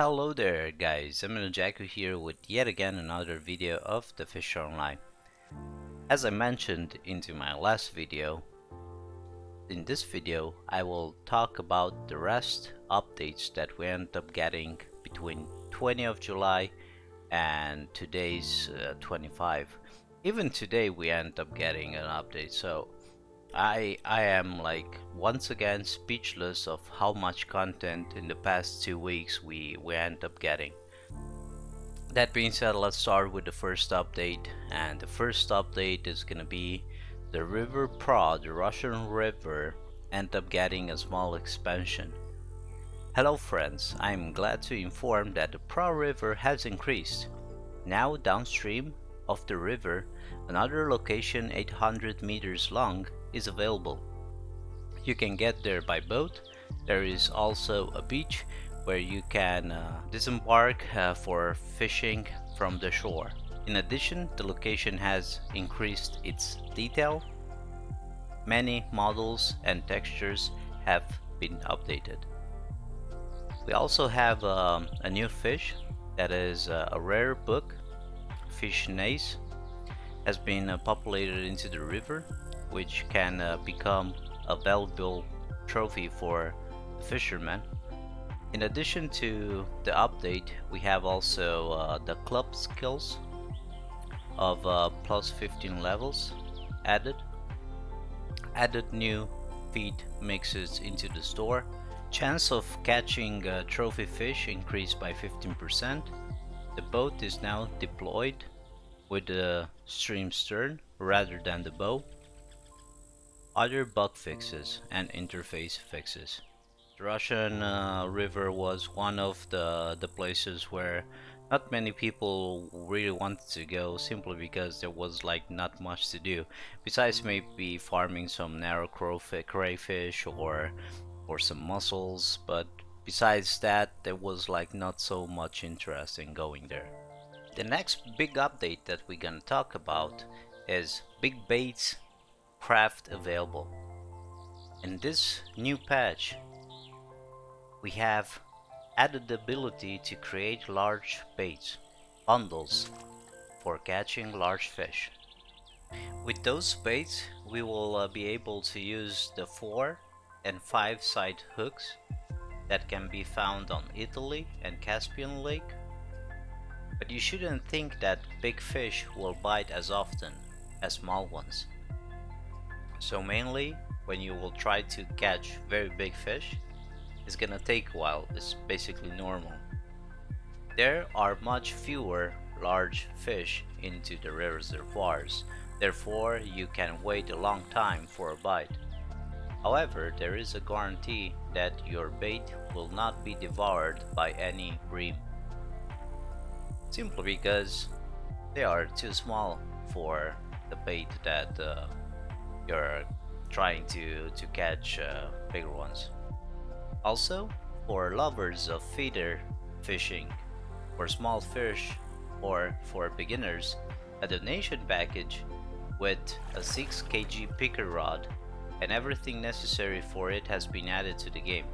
Hello there guys, Amenojaku here with yet again another video of the Fisher Online. As I mentioned into my last video, in this video I will talk about the rest updates that we end up getting between 20th of July and today's 25. Even today we end up getting an update, so I am like once again speechless of how much content in the past 2 weeks we end up getting. That being said, let's start with the first update, and the first update is gonna be the River Pro, the Russian river, end up getting a small expansion. Hello friends, I'm glad to inform that the Pro River has increased. Now downstream of the river, another location 800 meters long is available. You can get there by boat. There is also a beach where you can disembark for fishing from the shore. In addition, the location has increased its detail. Many models and textures have been updated. We also have a new fish that is a rare book. Fish Nace has been populated into the river, which can become a valuable trophy for the fishermen. In addition to the update, we have also the club skills of plus 15 levels added new feed mixes into the store. Chance of catching trophy fish increased by 15%. The boat is now deployed with the stream stern rather than the bow. Other bug fixes and interface fixes. The Russian river was one of the places where not many people really wanted to go, simply because there was like not much to do besides maybe farming some narrow crayfish or some mussels, but besides that there was like not so much interest in going there. The next big update that we're gonna talk about is big baits craft available. In this new patch, we have added the ability to create large baits, bundles, for catching large fish. With those baits, we will be able to use the 4 and 5 side hooks that can be found on Italy and Caspian Lake. But you shouldn't think that big fish will bite as often as small ones. So mainly, when you will try to catch very big fish, it's gonna take a while. It's basically normal. There are much fewer large fish into the reservoirs, therefore you can wait a long time for a bite. However, there is a guarantee that your bait will not be devoured by any bream, simply because they are too small for the bait that you're trying to catch bigger ones. Also, for lovers of feeder fishing for small fish, or for beginners, a donation package with a 6 kg picker rod and everything necessary for it has been added to the game.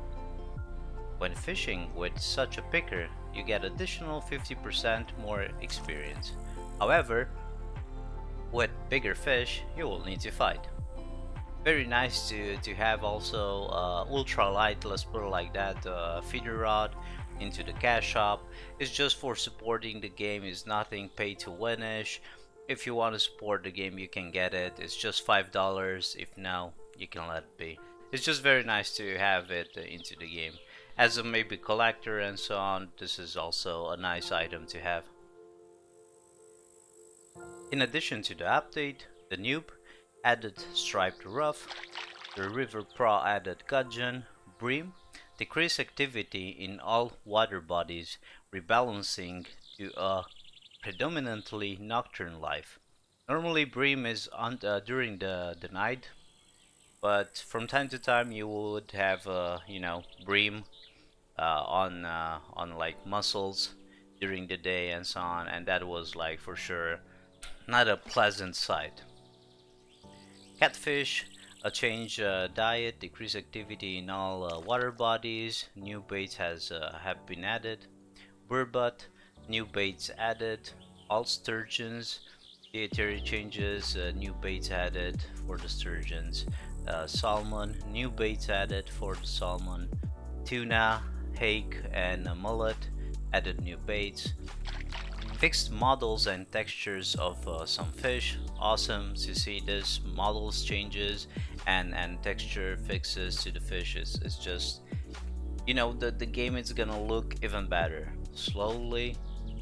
When fishing with such a picker, you get additional 50% more experience. However, with bigger fish, you will need to fight. Very nice to have also ultralight, let's put it like that, feeder rod into the cash shop. It's just for supporting the game, is nothing pay to winish. If you want to support the game, you can get it. It's just $5. If no, you can let it be. It's just very nice to have it into the game. As a maybe collector and so on, this is also a nice item to have. In addition to the update, the noob added striped ruff, the River Pro added gudgeon, bream, decreased activity in all water bodies, rebalancing to a predominantly nocturne life. Normally bream is on during the night, but from time to time you would have bream on like mussels during the day and so on, and that was like for sure not a pleasant sight. Catfish, a change diet, decreased activity in all water bodies, new baits have been added. burbot, new baits added, all sturgeons, dietary changes, new baits added for the sturgeons, salmon, new baits added for the salmon, tuna, hake, and mullet, added new baits, fixed models and textures of some fish. Awesome to see this models changes and texture fixes to the fish. Is just, you know, the game is gonna look even better. Slowly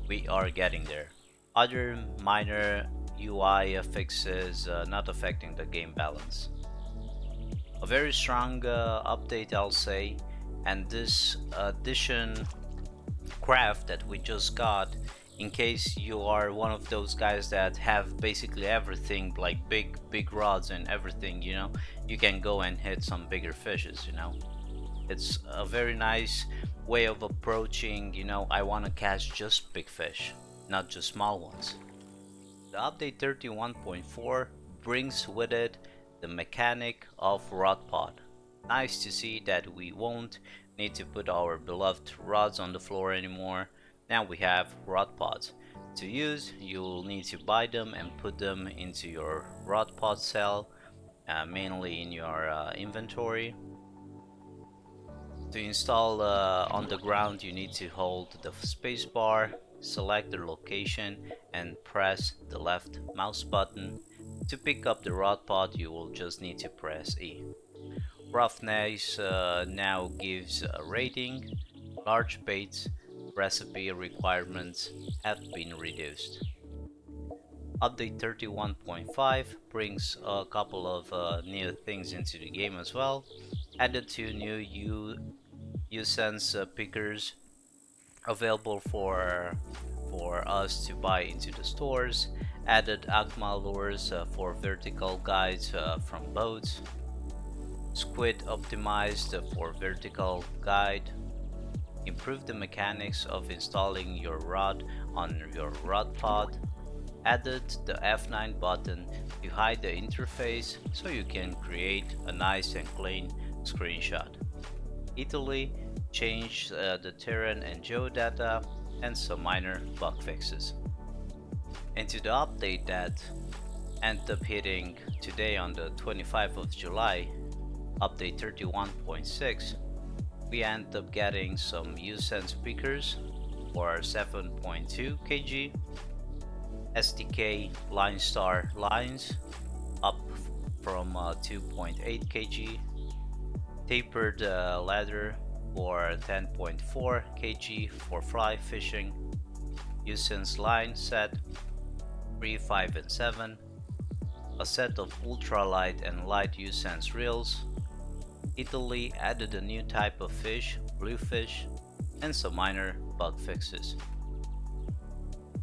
we are getting there. Other minor UI fixes not affecting the game balance. A very strong update, I'll say, and this addition craft that we just got, in case you are one of those guys that have basically everything, like big rods and everything, you know, you can go and hit some bigger fishes, you know. It's a very nice way of approaching, you know, I want to catch just big fish, not just small ones. The update 31.4 brings with it the mechanic of Rodpod. Nice to see that we won't need to put our beloved rods on the floor anymore. Now we have Rodpods. To use, you'll need to buy them and put them into your Rodpod cell, mainly in your inventory. To install on the ground, you need to hold the spacebar, select the location, and press the left mouse button. To pick up the Rodpod, you will just need to press E. Roughness now gives a rating. Large baits recipe requirements have been reduced. Update 31.5 brings a couple of new things into the game as well. Added 2 new U-Sense pickers available for us to buy into the stores. Added Agma lures for vertical guides from boats. Squid optimized for vertical guide. Improve the mechanics of installing your rod on your Rodpod. Added the F9 button to hide the interface so you can create a nice and clean screenshot. Italy changed the terrain and geodata and some minor bug fixes. Into the update that ended up hitting today on the 25th of July, update 31.6, we end up getting some U-Sense speakers for 7.2 kg, SDK line star lines up from 2.8 kg, tapered ladder for 10.4 kg for fly fishing, U-Sense line set 3, 5 and 7, a set of ultralight and light U-Sense reels. Italy added a new type of fish, bluefish, and some minor bug fixes.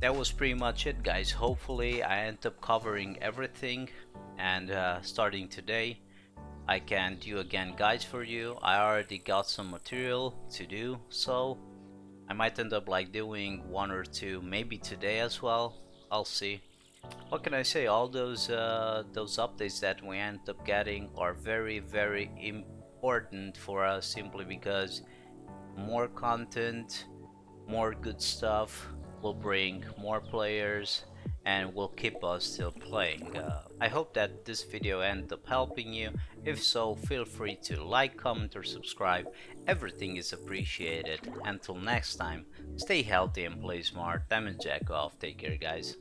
That was pretty much it, guys. Hopefully I end up covering everything, and starting today I can do again guides for you. I already got some material to do, so I might end up like doing 1 or 2 maybe today as well. I'll see. What can I say? All those updates that we end up getting are very important for us, simply because more content, more good stuff will bring more players and will keep us still playing. I hope that this video ended up helping you. If so, feel free to like, comment or subscribe. Everything is appreciated. Until next time, stay healthy and play smart. Amenojaku off. Take care, guys.